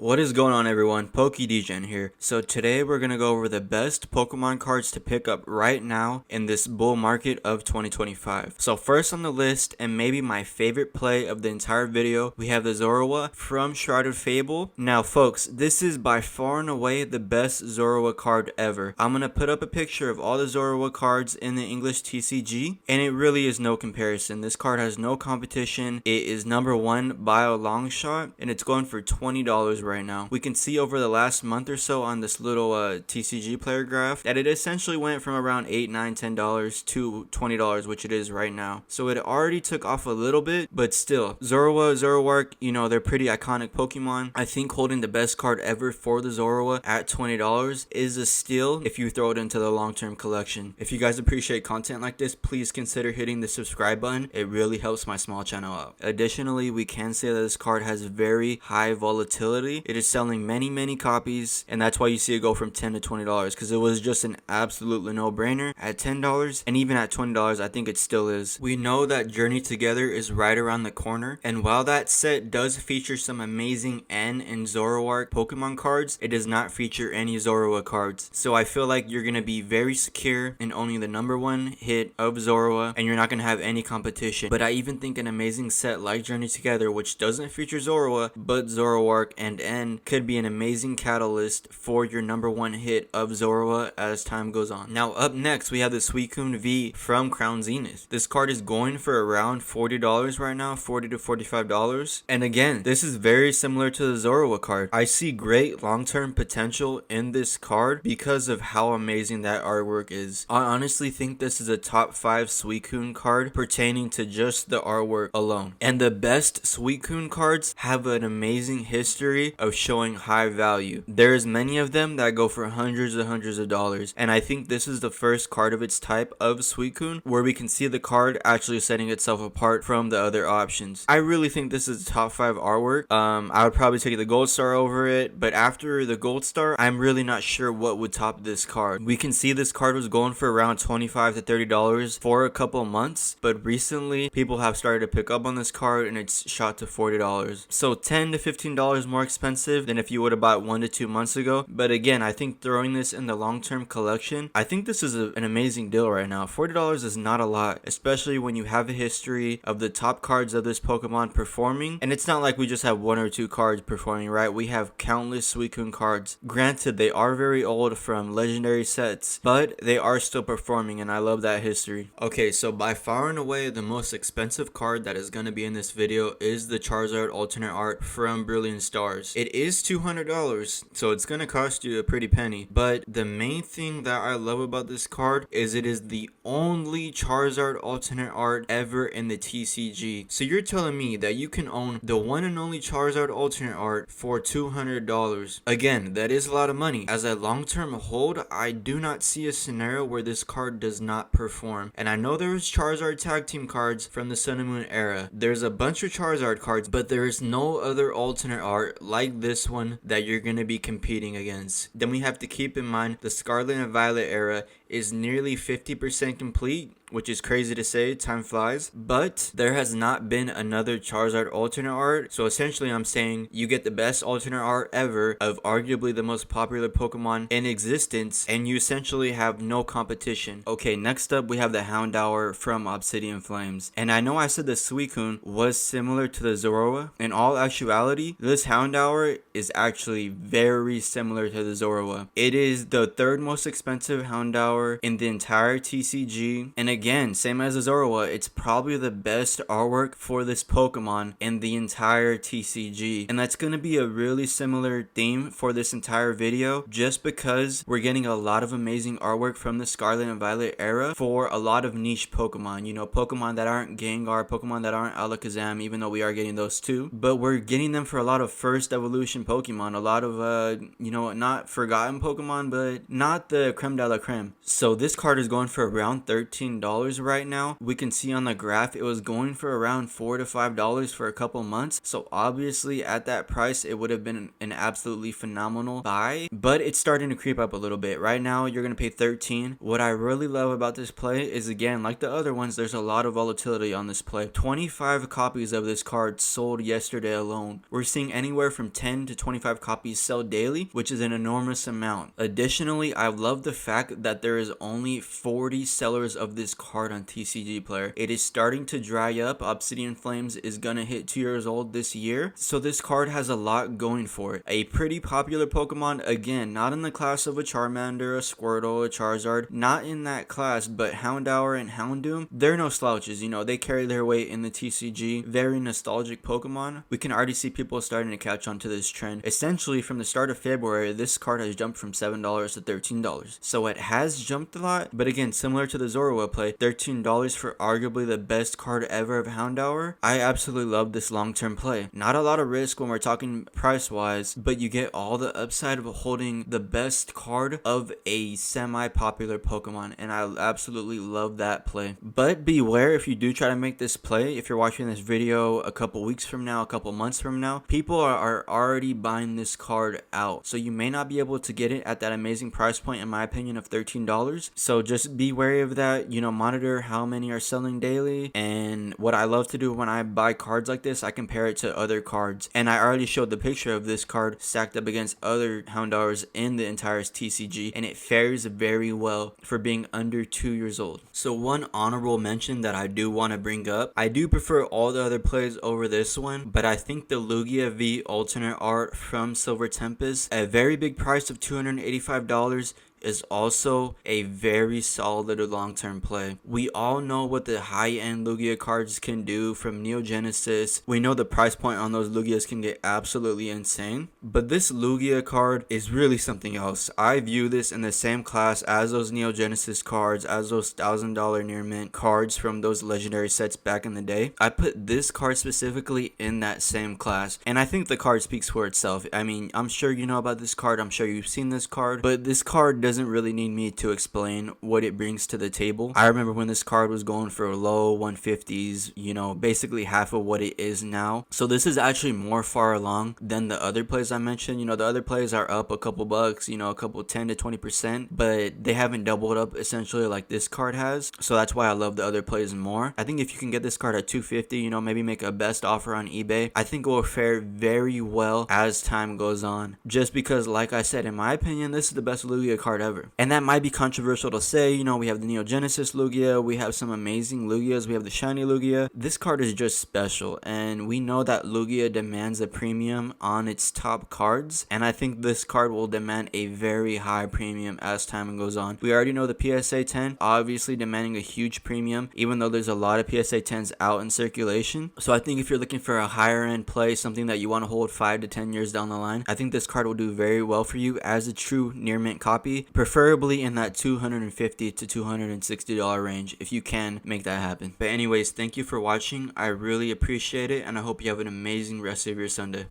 What is going on, everyone? PokeDegen here. So today we're going to go over the best Pokemon cards to pick up right now in this bull market of 2025. So first on the list, and maybe my favorite play of the entire video, we have the Zorua from Shrouded Fable. Now folks, this is by far and away the best Zorua card ever. I'm going to put up a picture of all the Zorua cards in the English TCG, and it really is no comparison. This card has no competition. It is number one by a long shot, and it's going for $20 right now. We can see over the last month or so on this little TCG player graph that it essentially went from around $8, $9, $10 to $20, which it is right now. So it already took off a little bit, but still, Zorua, Zoroark, you know, they're pretty iconic Pokemon. I think holding the best card ever for the Zorua at $20 is a steal if you throw it into the long-term collection. If you guys appreciate content like this, please consider hitting the subscribe button. It really helps my small channel out. Additionally, we can say that this card has very high volatility. It is selling many copies, and that's why you see it go from $10 to $20, because it was just an absolutely no-brainer at $10, and even at $20 I think it still is. We know that Journey Together is right around the corner, and while that set does feature some amazing N and Zoroark Pokemon cards, it does not feature any Zorua cards. So I feel like you're gonna be very secure in owning the number one hit of Zorua, and you're not gonna have any competition. But I even think an amazing set like Journey Together, which doesn't feature Zorua but Zoroark and N, could be an amazing catalyst for your number one hit of Zorua as time goes on. Now up next we have the Suicune V from Crown Zenith. This card is going for around $40 right now, $40 to $45. And again, this is very similar to the Zorua card. I see great long-term potential in this card because of how amazing that artwork is. I honestly think this is a top 5 Suicune card pertaining to just the artwork alone. And the best Suicune cards have an amazing history of showing high value. There's many of them that go for hundreds of dollars, and I think this is the first card of its type of Suicune where we can see the card actually setting itself apart from the other options. I really think this is top 5 artwork. I would probably take the gold star over it, but after the gold star, I'm really not sure what would top this card. We can see this card was going for around $25 to $30 for a couple months, but recently people have started to pick up on this card and it's shot to $40. So $10 to $15 more expensive than if you would have bought 1 to 2 months ago. But again, I think throwing this in the long-term collection, I think this is an amazing deal right now. $40 is not a lot, especially when you have a history of the top cards of this Pokemon performing. And it's not like we just have 1 or 2 cards performing, right? We have countless Suicune cards. Granted, they are very old from legendary sets, but they are still performing, and I love that history. Okay, so by far and away the most expensive card that is going to be in this video is the Charizard alternate art from Brilliant Stars. It is $200, so it's going to cost you a pretty penny, but the main thing that I love about this card is it is the only Charizard alternate art ever in the TCG. So you're telling me that you can own the one and only Charizard alternate art for $200. Again, that is a lot of money. As a long-term hold, I do not see a scenario where this card does not perform. And I know there is Charizard tag team cards from the Sun and Moon era. There's a bunch of Charizard cards, but there is no other alternate art like this one that you're going to be competing against. Then we have to keep in mind the Scarlet and Violet era is nearly 50% complete, which is crazy to say, time flies, but there has not been another Charizard alternate art. So essentially I'm saying you get the best alternate art ever of arguably the most popular Pokemon in existence, and you essentially have no competition. Okay, next up we have the Houndour from Obsidian Flames. And I know I said the Suicune was similar to the Zorua. In all actuality, this Houndour is actually very similar to the Zorua. It is the third most expensive Houndour in the entire TCG, and again, same as the Zorua, it's probably the best artwork for this Pokemon in the entire TCG. And that's going to be a really similar theme for this entire video, just because we're getting a lot of amazing artwork from the Scarlet and Violet era for a lot of niche Pokemon. You know, Pokemon that aren't Gengar, Pokemon that aren't Alakazam, even though we are getting those too, but we're getting them for a lot of first evolution Pokemon, a lot of you know, not forgotten Pokemon, but not the creme de la creme. So this card is going for around $13. $5 right now. We can see on the graph it was going for around $4 to $5 for a couple months. So obviously at that price it would have been an absolutely phenomenal buy, but it's starting to creep up a little bit. Right now you're gonna pay $13. What I really love about this play is, again, like the other ones, there's a lot of volatility on this play. 25 copies of this card sold yesterday alone. We're seeing anywhere from 10 to 25 copies sell daily, which is an enormous amount. Additionally, I love the fact that there is only 40 sellers of this card on TCG Player. It is starting to dry up. Obsidian Flames is gonna hit 2 years old this year, so this card has a lot going for it. A pretty popular Pokemon, again, not in the class of a Charmander, a Squirtle, a Charizard, not in that class, but Houndour and Houndour, they're no slouches. You know, they carry their weight in the TCG. Very nostalgic Pokemon. We can already see people starting to catch on to this trend. Essentially, from the start of February, this card has jumped from $7 to $13. So it has jumped a lot, but again, similar to the Zorua play, $13 for arguably the best card ever of Houndour. I absolutely love this long-term play. Not a lot of risk when we're talking price-wise, but you get all the upside of holding the best card of a semi-popular Pokemon, and I absolutely love that play. But beware if you do try to make this play. If you're watching this video a couple weeks from now, a couple months from now, people are already buying this card out, so you may not be able to get it at that amazing price point, in my opinion, of $13. So just be wary of that. You know, monitor how many are selling daily. And what I love to do when I buy cards like this, I compare it to other cards, and I already showed the picture of this card stacked up against other Houndours in the entire TCG, and it fares very well for being under 2 years old. So one honorable mention that I do want to bring up, I do prefer all the other plays over this one, but I think the Lugia V alternate art from Silver Tempest, a very big price of $285, is also a very solid long-term play. We all know what the high-end Lugia cards can do from Neo Genesis. We know the price point on those Lugias can get absolutely insane, but this Lugia card is really something else. I view this in the same class as those Neo Genesis cards, as those $1,000 near mint cards from those legendary sets back in the day. I put this card specifically in that same class, and I think the card speaks for itself. I mean, I'm sure you know about this card, I'm sure you've seen this card, but this card doesn't really need me to explain what it brings to the table. I remember when this card was going for low 150s, you know, basically half of what it is now. So this is actually more far along than the other plays I mentioned. You know, the other plays are up a couple bucks, you know, a couple 10 to 20%, but they haven't doubled up essentially like this card has. So that's why I love the other plays more. I think if you can get this card at $250, you know, maybe make a best offer on eBay, I think it will fare very well as time goes on. Just because, like I said, in my opinion, this is the best Lugia card ever. And that might be controversial to say. You know, we have the Neo Genesis Lugia, we have some amazing Lugias, we have the shiny Lugia. This card is just special, and we know that Lugia demands a premium on its top cards, and I think this card will demand a very high premium as time goes on. We already know the PSA 10 obviously demanding a huge premium, even though there's a lot of PSA 10s out in circulation. So I think if you're looking for a higher end play, something that you want to hold 5 to 10 years down the line, I think this card will do very well for you as a true near mint copy, preferably in that $250 to $260 range if you can make that happen. But anyways, thank you for watching. I really appreciate it, and I hope you have an amazing rest of your Sunday.